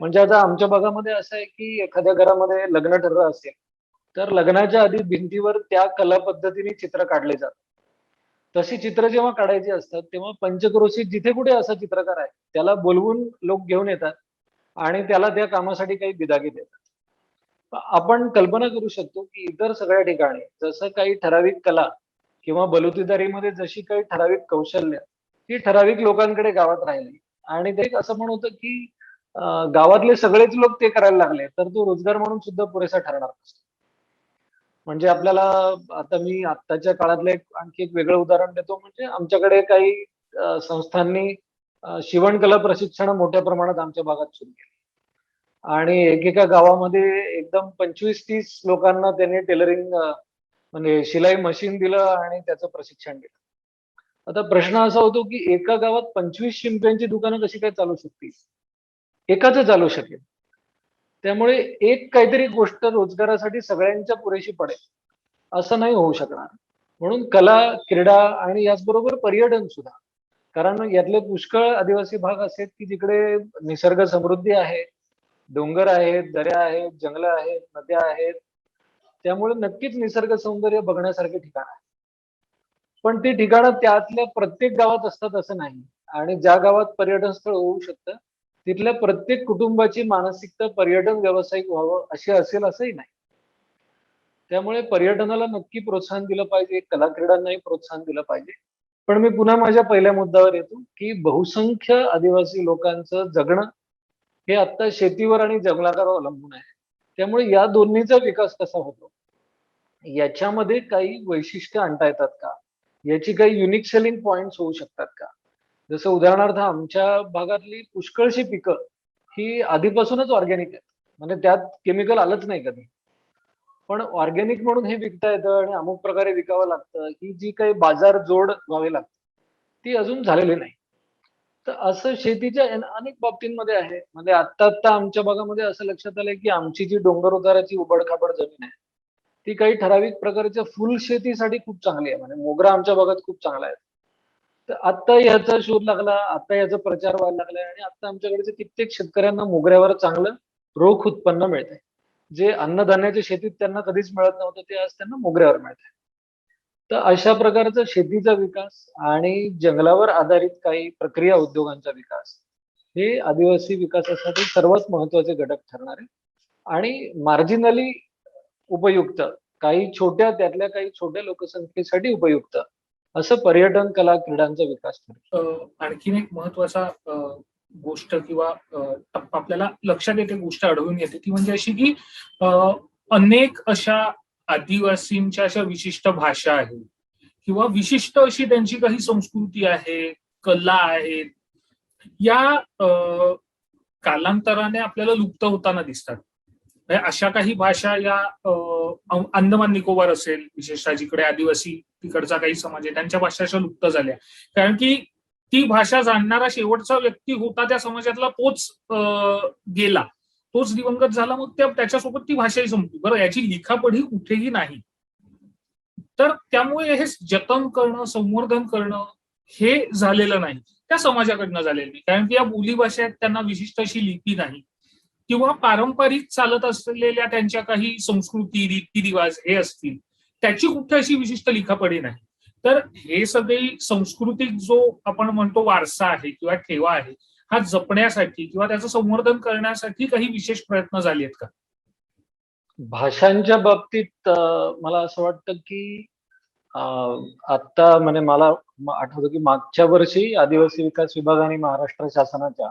म्हणजे आता आमच्या भागामध्ये असं आहे, की एखाद्या घरामध्ये लग्न ठरलं असेल, तर लग्नाच्या आधी भिंतीवर त्या कला पद्धतीने चित्र काढले जातात. तशी चित्र जेव्हा काढायची असतात, तेव्हा पंचक्रोशीत जिथे कुठे असा चित्रकार आहे, त्याला बोलवून लोक घेऊन येतात आणि त्याला त्या कामासाठी काही बिदागी देतात. आपण कल्पना करू शकतो, की इतर सगळ्या ठिकाणी जसं काही ठराविक कला किंवा बलुतेदारीमध्ये जशी काही ठराविक कौशल्य, ही ठराविक लोकांकडे गावात राहिली आणि ते असं पण होतं, की गावातले सगळेच लोक ते करायला लागले, तर तो रोजगार म्हणून सुद्धा पुरेसा ठरणार नसतो. म्हणजे आपल्याला आता मी आत्ताच्या काळातलं आणखी एक वेगळं उदाहरण देतो म्हणजे आमच्याकडे काही संस्थांनी शिवणकला प्रशिक्षण मोठ्या प्रमाणात आमच्या भागात सुरू केली. आणि एकेका गावामध्ये एकदम 25-30 लोकांना त्यांनी टेलरिंग म्हणजे शिलाई मशीन दिलं आणि त्याचं प्रशिक्षण दिलं. आता प्रश्न असा होतो, की एका गावात 25 शिंप्यांची दुकानं कशी काय चालू शकतील? एकाच चालू शकेल. त्यामुळे एक काहीतरी गोष्ट रोजगारासाठी सगळ्यांच्या पुरेशी पडेल, असं नाही होऊ शकणार. म्हणून कला, क्रीडा आणि याचबरोबर पर्यटन सुद्धा. कारण यातले पुष्कळ आदिवासी भाग असे आहेत, की जिकडे निसर्ग समृद्धी आहे, डोंगर आहेत, दऱ्या आहेत, जंगलं आहेत, नद्या आहेत. त्यामुळे नक्कीच निसर्ग सौंदर्य बघण्यासारखे ठिकाण आहे. पण ती ठिकाणं त्यातल्या प्रत्येक गावात असतात असं नाही. आणि ज्या गावात पर्यटन स्थळ होऊ शकतं, तिथल्या प्रत्येक कुटुंबाची मानसिकता पर्यटन व्यावसायिक व्हावं अशी असेल असंही नाही. त्यामुळे पर्यटनाला नक्की प्रोत्साहन दिलं पाहिजे, कला क्रीडांनाही प्रोत्साहन दिलं पाहिजे. पण मी पुन्हा माझ्या पहिल्या मुद्द्यावर येतो, की बहुसंख्य आदिवासी लोकांचं जगणं हे आता शेतीवर आणि जंगलावर अवलंबून आहे. त्यामुळे या दोन्हीचा विकास कसा होतो? याच्यामध्ये काही वैशिष्ट्य आणता येतात का? याची काही युनिक सेलिंग पॉइंट्स होऊ शकतात का? जसं उदाहरणार्थ आमच्या भागातली पुष्कळशी पिकं ही आधीपासूनच ऑर्गॅनिक आहेत. म्हणजे त्यात केमिकल आलंच नाही कधी. पण ऑर्गॅनिक म्हणून हे विकता येतं आणि अमुक प्रकारे विकावं लागतं, ही जी काही बाजार जोड व्हावी लागते, ती अजून झालेली नाही. तर असं शेतीच्या अनेक बाबतींमध्ये आहे. म्हणजे आत्ता आमच्या भागामध्ये असं लक्षात आलंय, की आमची जी डोंगर उताराची उबड-खाबड जमीन आहे, ती काही ठराविक प्रकारच्या फुल शेतीसाठी खूप चांगली आहे. म्हणजे मोगरा आमच्या भागात खूप चांगला आहे. तर आता याचा शोध लागला, आता याचा प्रचार व्हायला लागलाय आणि आता आमच्याकडचे कित्येक शेतकऱ्यांना मोगऱ्यावर चांगलं रोख उत्पन्न मिळतंय. जे अन्नधान्याच्या शेतीत त्यांना कधीच मिळत नव्हतं ते आज त्यांना मोगऱ्यावर मिळतंय. तर अशा प्रकारचा शेतीचा विकास आणि जंगलावर आधारित काही प्रक्रिया उद्योगांचा विकास हे आदिवासी विकासासाठी सर्वात महत्वाचे घटक ठरणार आहे. आणि मार्जिनली उपयुक्त त्यातल्या काही छोट्या लोकसंख्येसाठी उपयुक्त असं पर्यटन, कला, क्रीडांचा विकास ठरेल. आणखीन एक महत्वाचा गोष्ट किंवा आपल्याला लक्षात येते, गोष्ट आढळून येते ती म्हणजे अशी की अनेक अशा आदिवासींच्या अशा विशिष्ट भाषा आहेत किंवा विशिष्ट अशी त्यांची काही संस्कृती आहे, कला आहेत, या कालांतराने आपल्याला लुप्त होताना दिसतात. म्हणजे अशा काही भाषा या अंदमान निकोबार असेल, विशेषतः जिकडे आदिवासी तिकडचा काही समाज आहे त्यांच्या भाषा अशा लुप्त झाल्या, कारण की ती भाषा जाणणारा शेवटचा व्यक्ती होता त्या समाजातला, तोच गेला, तोच दिवंगत झाला, मग त्याच्यासोबत ती भाषाही संपली. बरं, याची लिखापढी कुठेही नाही. तर त्यामुळे हे जतन करणं, संवर्धन करणं हे झालेलं नाही, त्या समाजाकडनं झालेलं नाही, कारण की या बोलीभाषेत त्यांना विशिष्ट अशी लिपी नाही किंवा पारंपरिक चालत असलेल्या त्यांच्या काही संस्कृती, रीतिरिवाज हे असतील, त्याची कुठे अशी विशिष्ट लिखापढी नाही. तर हे सगळे सांस्कृतिक जो आपण म्हणतो वारसा आहे किंवा ठेवा आहे, हा जपण्यासाठी किंवा त्याचं संवर्धन करण्यासाठी काही विशेष प्रयत्न झाले आहेत का? भाषांच्या बाबतीत मला असं वाटतं की आता म्हणजे मला आठवतं की मागच्या वर्षी आदिवासी विकास विभागाने महाराष्ट्र शासनाच्या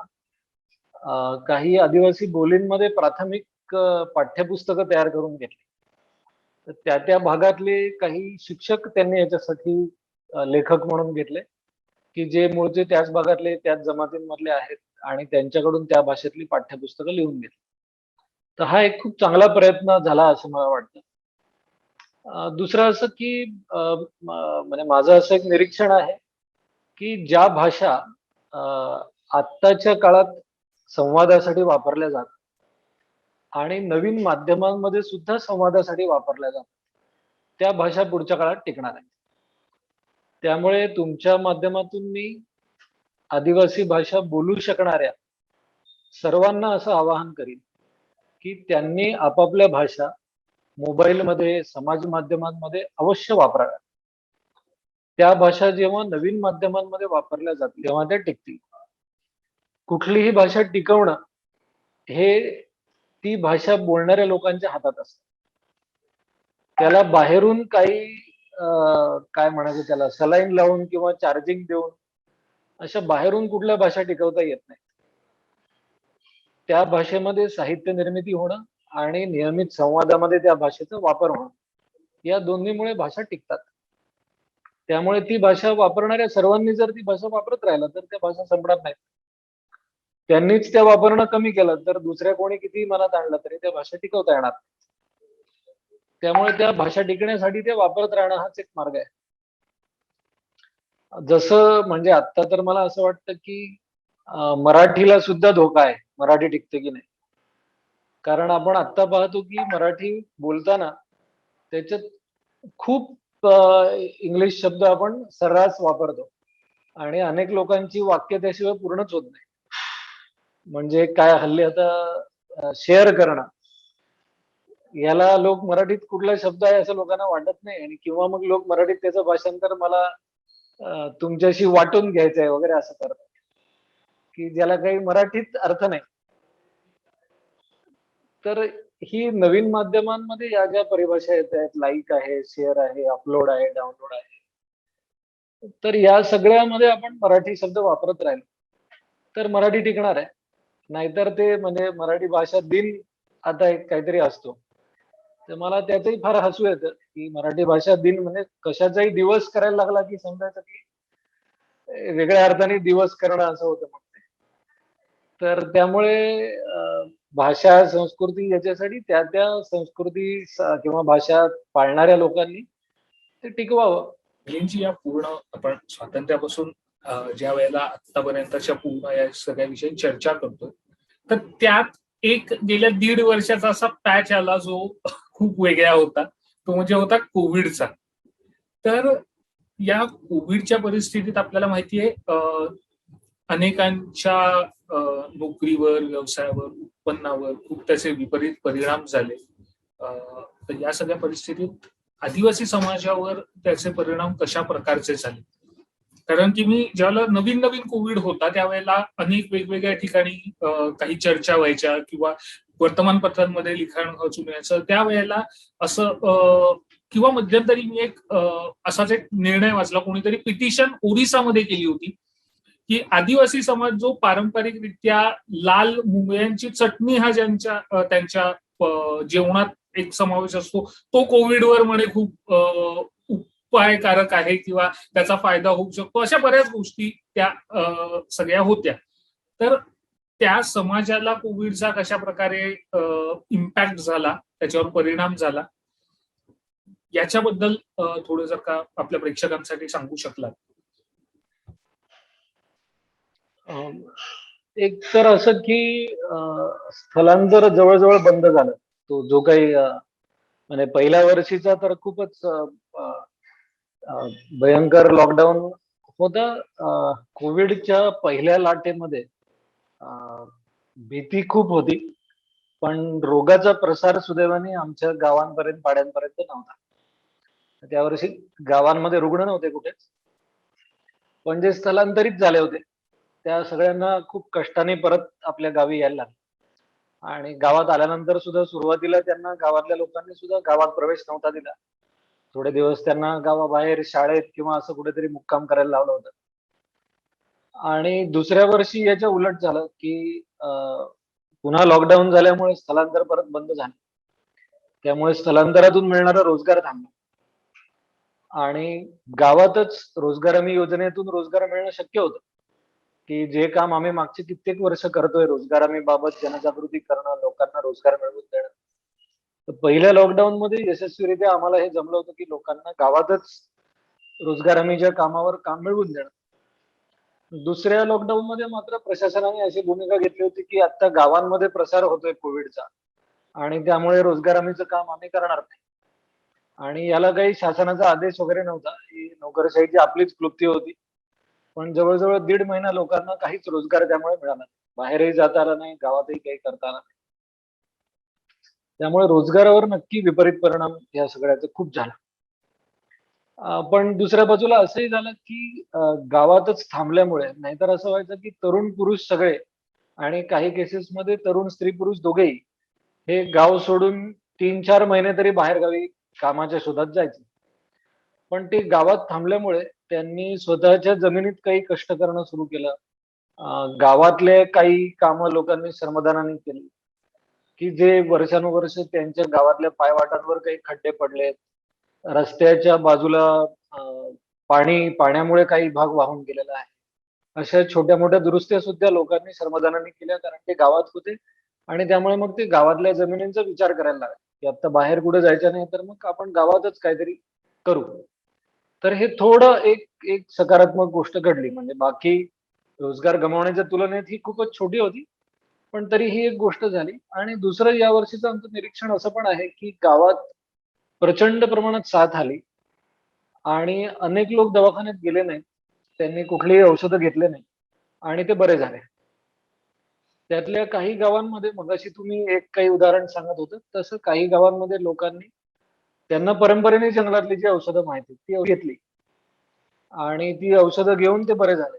काही आदिवासी बोलींमध्ये प्राथमिक पाठ्यपुस्तकं तयार करून घेतली. तर त्या भागातले काही शिक्षक त्यांनी याच्यासाठी लेखक म्हणून घेतले की जे मूळचे त्याच भागातले, त्याच जमातींमधले आहेत आणि त्यांच्याकडून त्या भाषेतली पाठ्यपुस्तकं लिहून घेतली. तर हा एक खूप चांगला प्रयत्न झाला असं मला वाटतं. दुसरं असं की म्हणजे माझं असं एक निरीक्षण आहे की ज्या भाषा आत्ताच्या काळात संवादासाठी वापरल्या जातात आणि नवीन माध्यमांमध्ये सुद्धा संवादासाठी वापरल्या जातात, त्या भाषा पुढच्या काळात टिकणार आहेत. त्यामुळे तुमच्या माध्यमातून मी आदिवासी भाषा बोलू शकणाऱ्या सर्वांना असं आवाहन करीन की त्यांनी आपापल्या भाषा मोबाईलमध्ये, समाज माध्यमांमध्ये अवश्य वापराव्या. त्या भाषा जेव्हा नवीन माध्यमांमध्ये वापरल्या जातील तेव्हा त्या टिकतील. कुठलीही भाषा टिकवणं हे ती भाषा बोलणाऱ्या लोकांच्या हातात असतं. त्याला बाहेरून काही काय म्हणायचं त्याला सलाईन लावून किंवा चार्जिंग देऊन अशा बाहेरून कुठल्या भाषा टिकवता येत नाही. त्या भाषेमध्ये साहित्य निर्मिती होणं आणि नियमित संवादामध्ये त्या भाषेचा वापर होणं, या दोन्हीमुळे भाषा टिकतात. त्यामुळे ती भाषा वापरणाऱ्या सर्वांनी जर ती भाषा वापरत राहिलं तर त्या भाषा संपणार नाहीत. त्यांनीच त्या वापरणं कमी केलं तर दुसऱ्या कोणी कितीही मनात आणलं तरी त्या भाषा टिकवता येणार. त्यामुळे त्या भाषा टिकण्यासाठी ते वापरत राहणं हाच एक मार्ग आहे. जसं म्हणजे आता तर मला असं वाटतं की मराठीला सुद्धा धोका आहे, मराठी टिकते की नाही. कारण आपण आता पाहतो की मराठी बोलताना त्याच्यात खूप इंग्लिश शब्द आपण सर्रास वापरतो आणि अनेक लोकांची वाक्य त्याशिवाय पूर्णच होत नाही. म्हणजे काय हल्ली आता शेअर करणं, याला लोक मराठीत कुठला शब्द आहे असं लोकांना वाटत नाही आणि किंवा मग लोक मराठीत त्याचं भाषांतर मला तुमच्याशी वाटून घ्यायचंय वगैरे असं करतात की ज्याला काही मराठीत अर्थ नाही. तर ही नवीन माध्यमांमध्ये या ज्या परिभाषा येत आहेत, लाईक आहे, शेअर आहे, अपलोड आहे, डाउनलोड आहे, तर या सगळ्यामध्ये आपण मराठी शब्द वापरत राहिलो तर मराठी टिकणार आहे. नाहीतर ते म्हणजे मराठी भाषा दिन आता एक काहीतरी असतो, तर मला त्यातही फार हसू येतं की मराठी भाषा दिन म्हणजे कशाचाही दिवस करायला लागला की समजायचं की वेगळ्या अर्थाने दिवस करणं असं होतं मग ते. तर त्यामुळे भाषा, संस्कृती याच्यासाठी त्या संस्कृती किंवा भाषा पाळणाऱ्या लोकांनी ते टिकवावं. मुलींची या पूर्ण आपण स्वातंत्र्यापासून ज्या वेळेला आतापर्यंतच्या पूर्ण या सगळ्याविषयी चर्चा करतोय, तर त्यात एक गेल्या 1.5 वर्षाचा असा पॅच आला जो खूप वेगळा होता, तो म्हणजे होता कोविडचा. तर या कोविडच्या परिस्थितीत आपल्याला माहितीये अनेकांच्या नोकरीवर, व्यवसायावर, उत्पन्नावर खूप त्याचे विपरीत परिणाम झाले. तर या सगळ्या परिस्थितीत आदिवासी समाजावर त्याचे परिणाम कशा प्रकारचे झाले? कारण की मी ज्यावेळेला नवीन नवीन कोविड होता त्यावेळेला अनेक वेगवेगळ्या ठिकाणी काही चर्चा व्हायच्या किंवा वर्तमानपत्रांमध्ये लिखाण वाचून यायचं. त्यावेळेला असं किंवा मध्यंतरी मी एक असाच एक निर्णय वाचला, कोणीतरी पिटिशन ओरिसामध्ये केली होती की आदिवासी समाज जो पारंपरिकरित्या लाल मुंगळ्यांची चटणी हा त्यांच्या जेवणात एक समावेश असतो, तो कोविडवर म्हणे खूप उपायकारक आहे किंवा त्याचा फायदा होऊ शकतो. अशा बऱ्याच गोष्टी त्या सगळ्या होत्या. तर त्या समाजाला कोविडचा कशा प्रकारे इम्पॅक्ट झाला, त्याच्यावर परिणाम झाला, याच्याबद्दल थोडं जर का आपल्या प्रेक्षकांसाठी सांगू शकलात. एक तर असं की स्थलांतर जवळजवळ बंद झालं. तो जो काही म्हणजे पहिल्या वर्षीचा तर खूपच भयंकर लॉकडाऊन होता. कोविडच्या पहिल्या लाटेमध्ये भीती खूप होती, पण रोगाचा प्रसार सुदैवाने आमच्या गावांपर्यंत, पाड्यांपर्यंत नव्हता. त्या वर्षी गावांमध्ये रुग्ण नव्हते कुठेच, पण जे स्थलांतरित झाले होते त्या सगळ्यांना खूप कष्टाने परत आपल्या गावी यायला लागले. आणि गावात आल्यानंतर सुद्धा सुरुवातीला त्यांना गावातल्या लोकांनी सुद्धा गावात प्रवेश नव्हता दिला. थोडे दिवस त्यांना गावाबाहेर शाळेत किंवा असं कुठेतरी मुक्काम करायला लावलं होतं. आणि दुसऱ्या वर्षी याच्या उलट झालं की पुन्हा लॉकडाऊन झाल्यामुळे स्थलांतर परत बंद झालं. त्यामुळे स्थलांतरातून मिळणारा रोजगार थांबला आणि गावातच रोजगार हमी योजनेतून रोजगार मिळणं शक्य होतं, की जे काम आम्ही मागचे कित्येक वर्ष करतोय, रोजगार हमी बाबत जनजागृती करणं, लोकांना रोजगार मिळवून देणं. तर पहिल्या लॉकडाऊन मध्ये यशस्वीरित्या आम्हाला हे जमलं होतं की लोकांना गावातच रोजगार हमीच्या कामावर काम मिळवून देणं. दुसऱ्या लॉकडाऊन मध्ये मात्र प्रशासनाने अशी भूमिका घेतली होती की आता गावांमध्ये प्रसार होतोय कोविडचा आणि त्यामुळे रोजगार हमीचं काम आम्ही करणार नाही. आणि याला काही शासनाचा आदेश वगैरे नव्हता, ही नोकरशाहीची आपलीच क्लुप्ती होती. पण जवळजवळ 1.5 महिना लोकांना काहीच रोजगार त्यामुळे मिळाला नाही. बाहेरही जाता आलं नाही, गावातही काही करता आलं नाही. त्यामुळे रोजगारावर नक्की विपरीत परिणाम या सगळ्याचा खूप झाला. पण दुसऱ्या बाजूला असंही झालं की गावातच थांबल्यामुळे, नाहीतर असं व्हायचं की तरुण पुरुष सगळे आणि काही केसेसमध्ये तरुण स्त्री पुरुष दोघेही हे गाव सोडून 3-4 महिने तरी बाहेर गावी कामाच्या शोधात जायचे. पण ते गावात थांबल्यामुळे त्यांनी स्वतःच्या जमिनीत काही कष्ट करणं सुरू केलं. गावातले काही कामं लोकांनी श्रमदानाने केली, की जे वर्षानुवर्ष त्यांच्या गावातल्या पायवाटांवर काही खड्डे पडलेत, रस्त्याच्या बाजूला पाण्यामुळे काही भाग वाहून गेलेला आहे. अशा छोट्या मोठ्या दुरुस्त्या सुद्धा लोकांनी श्रमदानाने केल्या, कारण ते गावात होते आणि त्यामुळे मग ते गावातल्या जमिनींचा विचार करायला लागले, की आता बाहेर कुठे जायचं नाही तर मग आपण गावातच काहीतरी करू. तर हे थोडं एक एक सकारात्मक गोष्ट घडली. म्हणजे बाकी रोजगार गमावण्याच्या तुलनेत ही खूपच छोटी होती, पण तरी ही एक गोष्ट झाली. आणि दुसरं या वर्षीचं आमचं निरीक्षण असं पण आहे की गावात प्रचंड प्रमाणात साथ आली आणि अनेक लोक दवाखान्यात गेले नाहीत, त्यांनी कुठलीही औषधं घेतले नाही आणि ते बरे झाले. त्यातल्या काही गावांमध्ये मगाशी तुम्ही एक काही उदाहरण सांगत होतं, तसं काही गावांमध्ये लोकांनी त्यांना परंपरेने जंगलातली जी औषधं माहिती ती घेतली आणि ती औषधं घेऊन ते बरे झाले.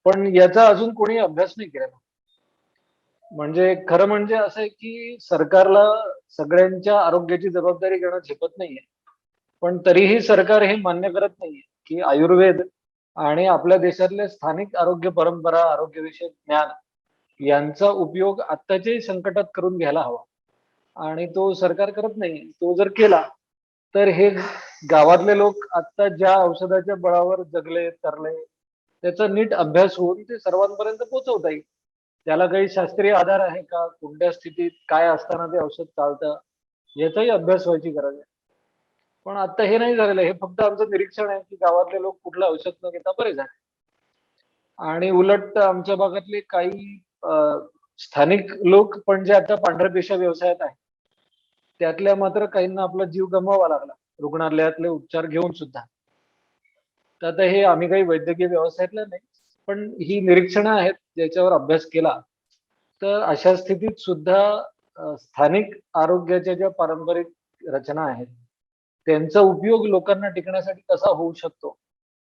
पण याचा अजून कोणी अभ्यास नाही केलेला. म्हणजे खरं म्हणजे असं आहे की सरकारला सगळ्यांच्या आरोग्याची जबाबदारी घेणं झेपत नाहीये. पण तरीही सरकार हे मान्य करत नाहीये की आयुर्वेद आणि आपल्या देशातल्या स्थानिक आरोग्य परंपरा, आरोग्यविषयक ज्ञान यांचा उपयोग आत्ताच्याही संकटात करून घ्यायला हवा. आणि तो सरकार करत नाही. तो जर केला तर हे गावातले लोक आता ज्या औषधाच्या बळावर जगले, तरले, त्याचा नीट अभ्यास होऊन ते सर्वांपर्यंत पोहोचवता येईल. त्याला काही शास्त्रीय आधार आहे का, कोणत्या स्थितीत काय असताना ते औषध चालतं, याचाही अभ्यास व्हायची गरज आहे. पण आता हे नाही झालेलं. हे फक्त आमचं निरीक्षण आहे की गावातले लोक कुठलं औषध न घेता बरे झाले. आणि उलट आमच्या भागातले काही स्थानिक लोक पण जे आता पांढऱ्या पेशा व्यवसायात आहे, त्यातल्या मात्र काहींना आपला जीव गमवावा लागला. रुग्णालयातले उपचार घेऊन सुद्धा. तर आता हे आम्ही काही वैद्यकीय व्यवसायातलं नाही, पण ही निरीक्षणं आहेत ज्याच्यावर अभ्यास केला. तर अशा स्थितीत सुद्धा स्थानिक आरोग्याच्या ज्या पारंपरिक रचना आहेत त्यांचा उपयोग लोकांना टिकण्यासाठी कसा होऊ शकतो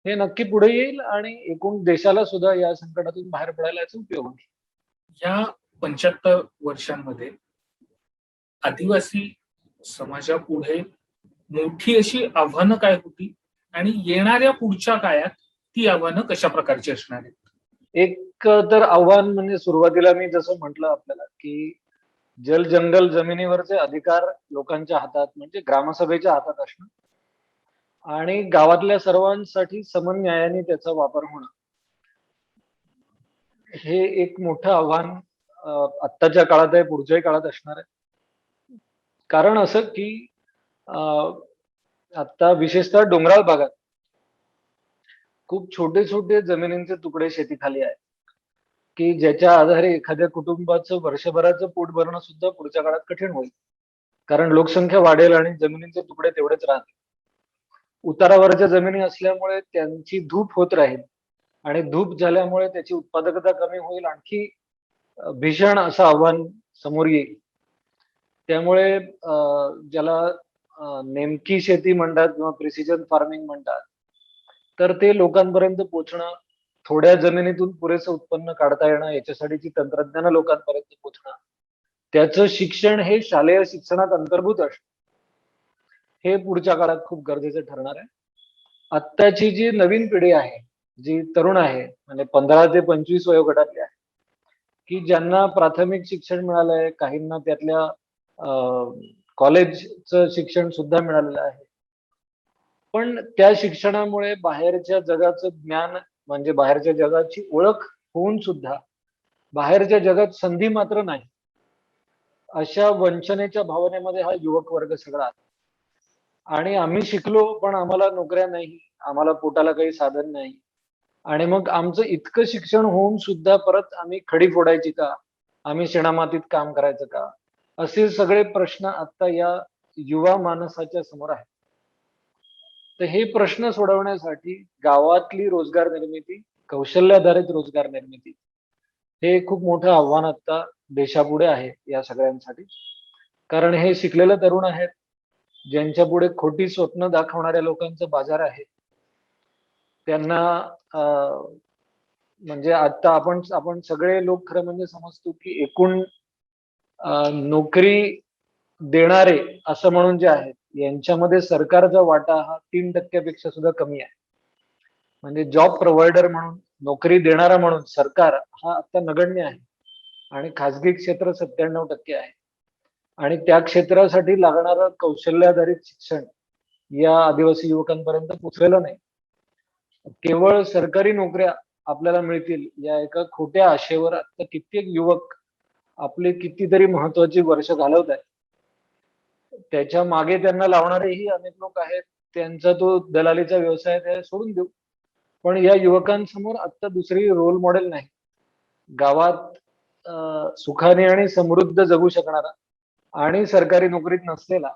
हे नक्की पुढे येईल आणि एकूण देशाला सुद्धा या संकटातून बाहेर पडायला याचा उपयोग होईल. या 75 वर्षांमध्ये आदिवासी समाजापुढे मोठी अशी आव्हानं काय होती आणि येणाऱ्या पुढच्या काळात ती आव्हानं कशा प्रकारची असणार आहेत? एक तर आव्हान म्हणजे सुरुवातीला मी जसं म्हटलं आपल्याला की जल जंगल जमिनीवरचे अधिकार लोकांच्या हातात म्हणजे ग्रामसभेच्या हातात असणं आणि गावातल्या सर्वांसाठी समान न्यायाने त्याचा वापर होणं हे एक मोठं आव्हान आत्ताच्या काळात आहे, पुढच्याही काळात असणार आहे. कारण असं की आता विशेषतः डोंगराळ भागात खूप छोटे छोटे जमिनींचे तुकडे शेतीखाली आहेत की ज्याच्या आधारे एखाद्या कुटुंबाचं वर्षभराचं पोट भरणं सुद्धा पुढच्या काळात कठीण होईल. कारण लोकसंख्या वाढेल आणि जमिनींचे तुकडे तेवढेच राहतील. उतारावरच्या जमिनी असल्यामुळे त्यांची धूप होत राहील आणि धूप झाल्यामुळे त्याची उत्पादकता कमी होईल, आणखी भीषण असं आव्हान समोर येईल. त्यामुळे ज्याला नेमकी शेती म्हणतात किंवा प्रिसिजन फार्मिंग म्हणतात, तर ते लोकांपर्यंत पोहोचणं, थोड्या जमिनीतून पुरेसं उत्पन्न काढता येणं, याच्यासाठीची तंत्रज्ञान लोकांपर्यंत पोहोचणं, त्याचं शिक्षण हे शालेय शिक्षणात अंतर्भूत असणं हे पुढच्या काळात खूप गरजेचं ठरणार आहे. आत्ताची जी नवीन पिढी आहे, जी तरुण आहे म्हणजे 15 ते 25 वयोगटातली आहे, की ज्यांना प्राथमिक शिक्षण मिळालंय, काहींना त्यातल्या कॉलेजचं शिक्षण सुद्धा मिळालेलं आहे. पण त्या शिक्षणामुळे बाहेरच्या जगाचं ज्ञान म्हणजे बाहेरच्या जगाची ओळख होऊन सुद्धा बाहेरच्या जगात संधी मात्र नाही, अशा वंचनेच्या भावनेमध्ये हा युवक वर्ग सगळा आहे. आणि आम्ही शिकलो पण आम्हाला नोकऱ्या नाही, आम्हाला पोटाला काही साधन नाही, आणि मग आमचं इतकं शिक्षण होऊन सुद्धा परत आम्ही खडी फोडायची का, आम्ही शेणामातीत काम करायचं का, असे सगळे प्रश्न आता या युवा मानसाच्या समोर आहेत. तर हे प्रश्न सोडवण्यासाठी गावातली रोजगार निर्मिती, कौशल्याधारित रोजगार निर्मिती हे खूप मोठं आव्हान आता देशापुढे आहे या सगळ्यांसाठी. कारण हे शिकलेले तरुण आहेत ज्यांच्या पुढे खोटी स्वप्न दाखवणाऱ्या लोकांचा बाजार आहे. त्यांना म्हणजे आता आपण सगळे लोक खरं म्हणजे समजतो की एकूण नोकरी देणारे असं म्हणून जे आहेत यांच्यामध्ये सरकारचा वाटा हा 3% सुद्धा कमी आहे. म्हणजे जॉब प्रोव्हायडर म्हणून, नोकरी देणारा म्हणून सरकार हा आता नगण्य आहे आणि खासगी क्षेत्र 97% आहे. आणि त्या क्षेत्रासाठी लागणारं कौशल्याधारित शिक्षण या आदिवासी युवकांपर्यंत पोचलेलं नाही. केवळ सरकारी नोकऱ्या आपल्याला मिळतील या एका खोट्या आशेवर आता कित्येक युवक आपली कितीतरी महत्वाची वर्ष घालवत आहेत. त्याच्या मागे त्यांना लावणारेही अनेक लोक आहेत, त्यांचा तो दलालीचा व्यवसाय आहे सोडून देऊ. पण या युवकांसमोर आता दुसरी रोल मॉडेल नाही. गावात सुखाने आणि समृद्ध जगू शकणारा आणि सरकारी नोकरीत नसलेला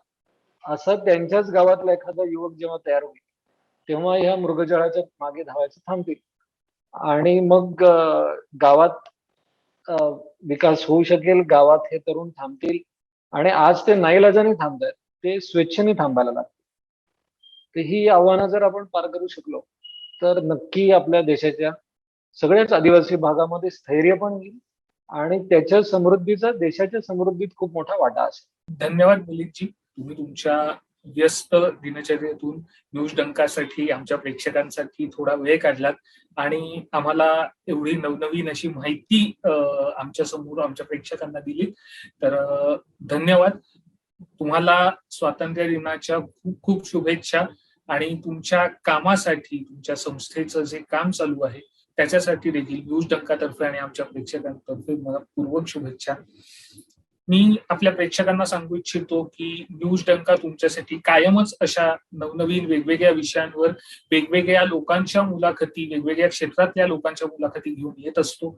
असा त्यांच्याच गावातला एखादा युवक जेव्हा तयार होईल तेव्हा ह्या मृगजळाच्या मागे धावायचं थांबतील आणि मग गावात विकास होऊ शकेल, गावात हे तरुण थांबतील. आणि आज ते नाईलाजाने थांबतायत, ते स्वेच्छेने थांबायला लागतील. तर ही आव्हानं जर आपण पार करू शकलो तर नक्की आपल्या देशाच्या सगळ्याच आदिवासी भागामध्ये स्थैर्य पण येईल आणि त्याच्या समृद्धीचा देशाच्या समृद्धीत खूप मोठा वाटा असेल. धन्यवाद मिलिंदजी, तुम्ही तुमच्या व्यस्त दिनचर्येतून न्यूज डंकासाठी आमच्या प्रेक्षकांसाठी थोडा वेळ काढलात आणि आम्हाला एवढी नवनवीन अशी माहिती आमच्या समोर आमच्या प्रेक्षकांना दिली. तर धन्यवाद. तुम्हाला स्वातंत्र्य दिनाच्या खूप खूप शुभेच्छा आणि तुमच्या कामासाठी, तुमच्या संस्थेचं जे काम चालू आहे त्याच्यासाठी देखील न्यूज डंकातर्फे आणि आमच्या प्रेक्षकांतर्फे मला पूर्वक शुभेच्छा. मी आपल्या प्रेक्षकांना सांगू इच्छितो की न्यूज डंका तुमच्यासाठी कायमच अशा नवनवीन वेगवेगळ्या विषयांवर वेगवेगळ्या लोकांच्या मुलाखती, वेगवेगळ्या क्षेत्रातल्या लोकांच्या मुलाखती घेऊन येत असतो.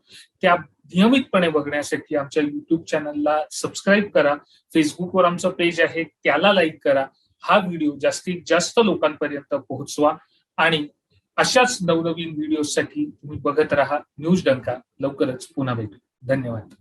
त्या नियमितपणे बघण्यासाठी आमच्या युट्यूब चॅनलला सबस्क्राईब करा, फेसबुकवर आमचं पेज आहे त्याला लाईक करा. हा व्हिडिओ जास्तीत जास्त लोकांपर्यंत पोहोचवा आणि अशाच नवनवीन व्हिडिओसाठी तुम्ही बघत राहा न्यूज डंका. लवकरच पुन्हा भेटू. धन्यवाद.